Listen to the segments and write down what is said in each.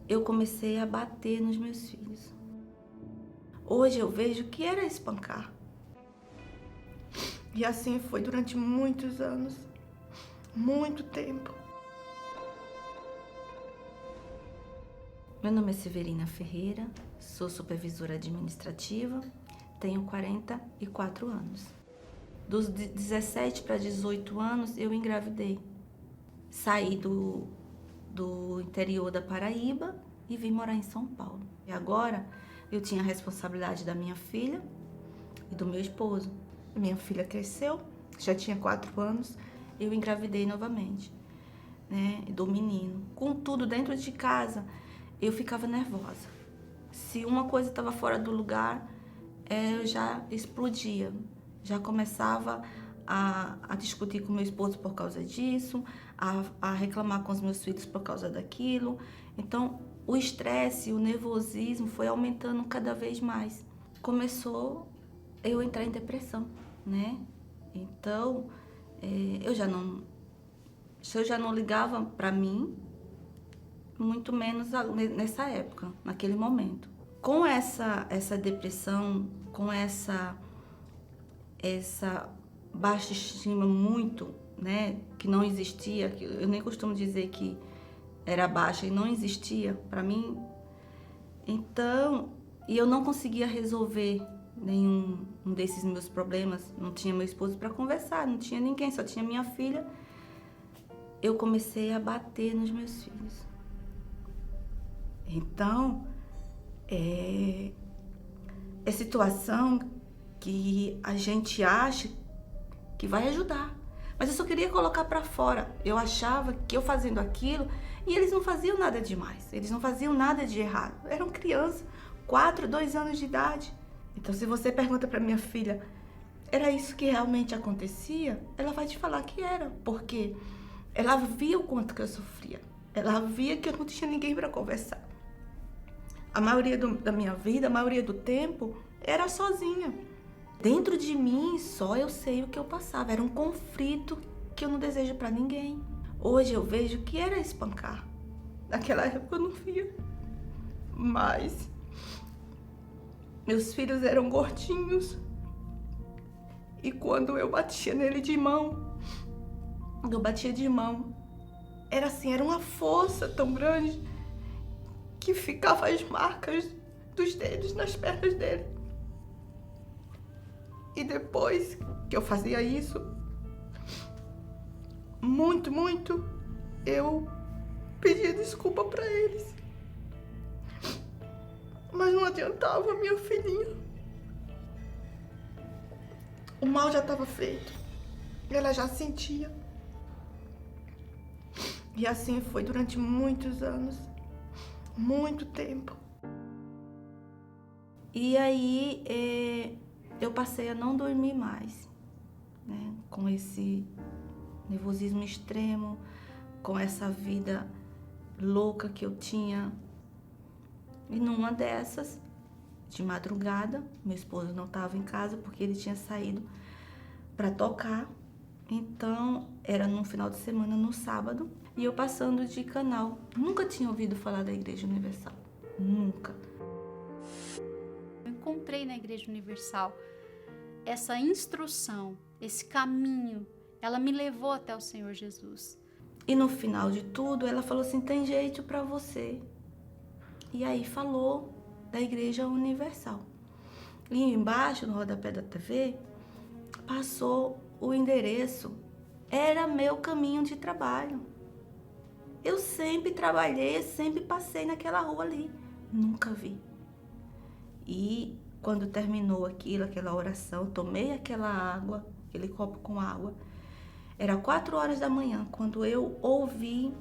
eu comecei a bater nos meus filhos. Hoje eu vejo que era espancar. E assim foi durante muitos anos, muito tempo. Meu nome é Severina Ferreira, sou supervisora administrativa, tenho 44 anos. Dos 17 para 18 anos eu engravidei. Saí do interior da Paraíba e vim morar em São Paulo. E agora eu tinha a responsabilidade da minha filha e do meu esposo. Minha filha cresceu, já tinha 4 anos, eu engravidei novamente, né, do menino. Contudo, dentro de casa, eu ficava nervosa. Se uma coisa estava fora do lugar, eu já explodia. Já começava a discutir com meu esposo por causa disso, a reclamar com os meus filhos por causa daquilo. Então, o estresse, o nervosismo foi aumentando cada vez mais. Começou eu entrar em depressão, né? Então, se eu já não ligava para mim, muito menos nessa época, naquele momento. Com essa depressão, com essa baixa estima muito, né, que não existia, que eu nem costumo dizer que era baixa e não existia para mim. Então, e eu não conseguia resolver nenhum desses meus problemas, não tinha meu esposo para conversar, não tinha ninguém, só tinha minha filha. Eu comecei a bater nos meus filhos. Então, é situação que a gente acha que vai ajudar. Mas eu só queria colocar para fora. Eu achava que eu fazendo aquilo, e eles não faziam nada demais, eles não faziam nada de errado. Eram crianças, 4, 2 anos de idade. Então, se você pergunta para minha filha, era isso que realmente acontecia? Ela vai te falar que era, porque ela via o quanto que eu sofria. Ela via que eu não tinha ninguém para conversar. A maioria da minha vida, a maioria do tempo, era sozinha. Dentro de mim, só eu sei o que eu passava. Era um conflito que eu não desejo para ninguém. Hoje eu vejo que era espancar. Naquela época eu não via. Mas meus filhos eram gordinhos. E quando eu batia nele de mão, era assim, era uma força tão grande que ficava as marcas dos dedos nas pernas dele. E depois que eu fazia isso, muito, eu pedia desculpa pra eles. Mas não adiantava, minha filhinha. O mal já estava feito. Ela já sentia. E assim foi durante muitos anos. Muito tempo. E aí, eu passei a não dormir mais, né? Com esse nervosismo extremo, com essa vida louca que eu tinha. E numa dessas, de madrugada, meu esposo não estava em casa porque ele tinha saído para tocar. Então, era num final de semana, no sábado, e eu passando de canal. Nunca tinha ouvido falar da Igreja Universal. Nunca. Eu encontrei na Igreja Universal essa instrução, esse caminho. Ela me levou até o Senhor Jesus. E no final de tudo, ela falou assim, tem jeito para você. E aí falou da Igreja Universal. E embaixo, no rodapé da TV, passou o endereço. Era meu caminho de trabalho. Eu sempre trabalhei, sempre passei naquela rua ali. Nunca vi. E quando terminou aquela oração, tomei aquela água, aquele copo com água. Era 4 horas da manhã, quando eu ouvi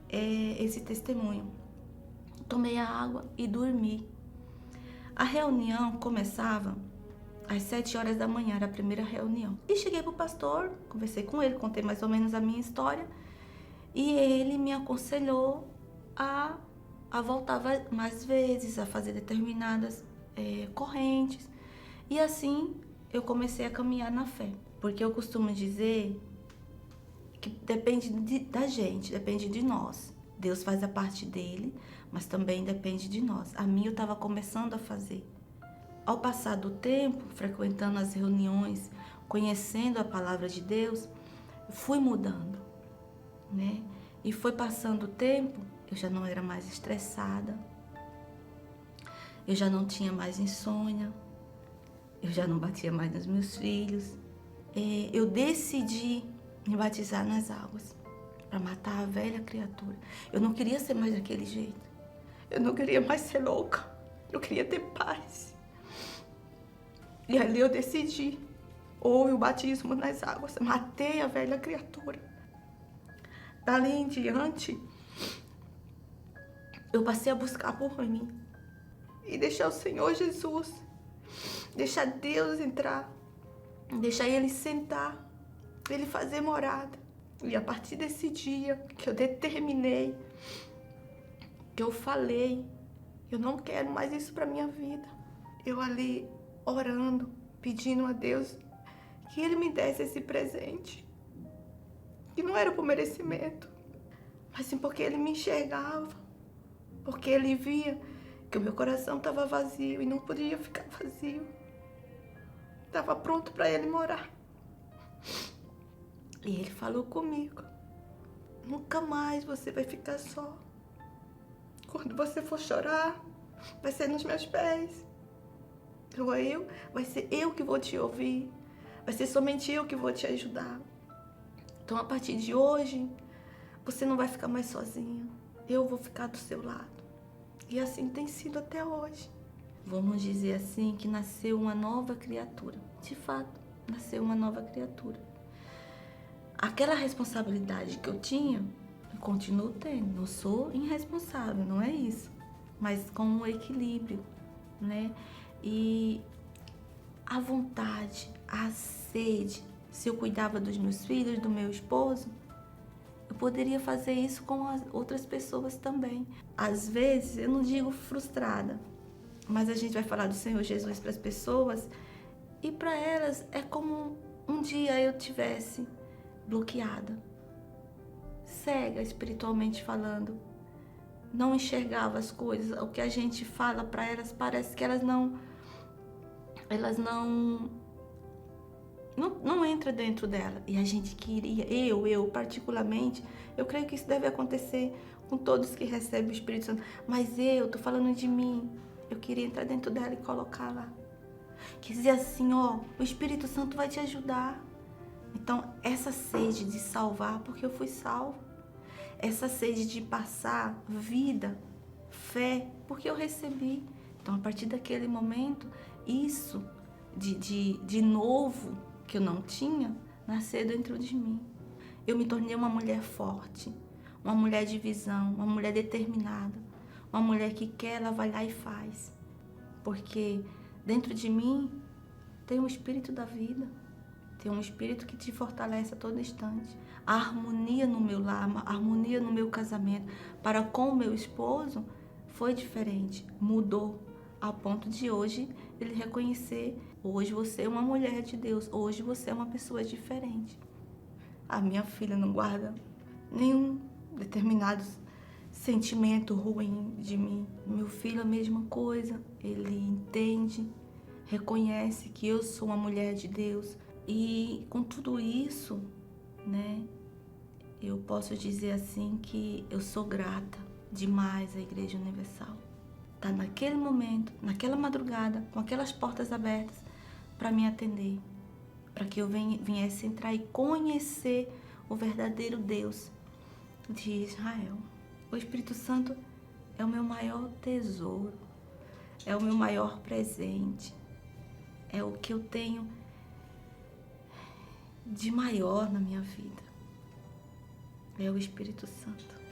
esse testemunho. Tomei a água e dormi. A reunião começava às 7 horas da manhã, era a primeira reunião. E cheguei pro pastor, conversei com ele, contei mais ou menos a minha história. E ele me aconselhou a voltar mais vezes, a fazer determinadas correntes. E assim eu comecei a caminhar na fé. Porque eu costumo dizer que depende da gente, depende de nós. Deus faz a parte dele, mas também depende de nós. A minha eu estava começando a fazer. Ao passar do tempo, frequentando as reuniões, conhecendo a palavra de Deus, fui mudando, né? E foi passando o tempo, eu já não era mais estressada, eu já não tinha mais insônia, eu já não batia mais nos meus filhos. Eu decidi me batizar nas águas para matar a velha criatura. Eu não queria ser mais daquele jeito. Eu não queria mais ser louca. Eu queria ter paz. E ali eu decidi. Houve o batismo nas águas. Matei a velha criatura. Dali em diante, eu passei a buscar por mim. E deixar o Senhor Jesus, deixar Deus entrar, deixar Ele sentar, Ele fazer morada. E a partir desse dia que eu determinei, que eu falei, eu não quero mais isso para minha vida. Eu ali orando, pedindo a Deus que Ele me desse esse presente. Que não era por merecimento, mas sim porque Ele me enxergava, porque Ele via que o meu coração estava vazio e não podia ficar vazio. Estava pronto para Ele morar. E Ele falou comigo: nunca mais você vai ficar só. Quando você for chorar, vai ser nos meus pés. Vai ser eu que vou te ouvir. Vai ser somente eu que vou te ajudar. Então, a partir de hoje, você não vai ficar mais sozinha. Eu vou ficar do seu lado. E assim tem sido até hoje. Vamos dizer assim que nasceu uma nova criatura. De fato, nasceu uma nova criatura. Aquela responsabilidade que eu tinha, eu continuo tendo. Não sou irresponsável, não é isso. Mas com um equilíbrio, né? E a vontade, a sede, se eu cuidava dos meus filhos, do meu esposo, eu poderia fazer isso com as outras pessoas também. Às vezes, eu não digo frustrada, mas a gente vai falar do Senhor Jesus para as pessoas e para elas é como um dia eu tivesse bloqueada, cega espiritualmente falando, não enxergava as coisas. O que a gente fala para elas parece que elas não entra dentro dela. E a gente queria, eu particularmente, eu creio que isso deve acontecer com todos que recebem o Espírito Santo. Mas eu tô falando de mim. Eu queria entrar dentro dela e colocar lá. Quer dizer assim, ó, o Espírito Santo vai te ajudar. Então, essa sede de salvar, porque eu fui salvo. Essa sede de passar vida, fé, porque eu recebi. Então, a partir daquele momento, isso de novo que eu não tinha, nasceu dentro de mim. Eu me tornei uma mulher forte, uma mulher de visão, uma mulher determinada, uma mulher que quer, ela vai lá e faz. Porque dentro de mim tem um espírito da vida, tem um espírito que te fortalece a todo instante. A harmonia no meu lar, a harmonia no meu casamento para com o meu esposo foi diferente, mudou. Ao ponto de hoje ele reconhecer: hoje você é uma mulher de Deus, hoje você é uma pessoa diferente. A minha filha não guarda nenhum determinado sentimento ruim de mim. Meu filho a mesma coisa, ele entende, reconhece que eu sou uma mulher de Deus. E com tudo isso, né, eu posso dizer assim que eu sou grata demais à Igreja Universal. Tá naquele momento, naquela madrugada, com aquelas portas abertas para me atender, para que eu viesse entrar e conhecer o verdadeiro Deus de Israel. O Espírito Santo é o meu maior tesouro, é o meu maior presente, é o que eu tenho de maior na minha vida. É o Espírito Santo.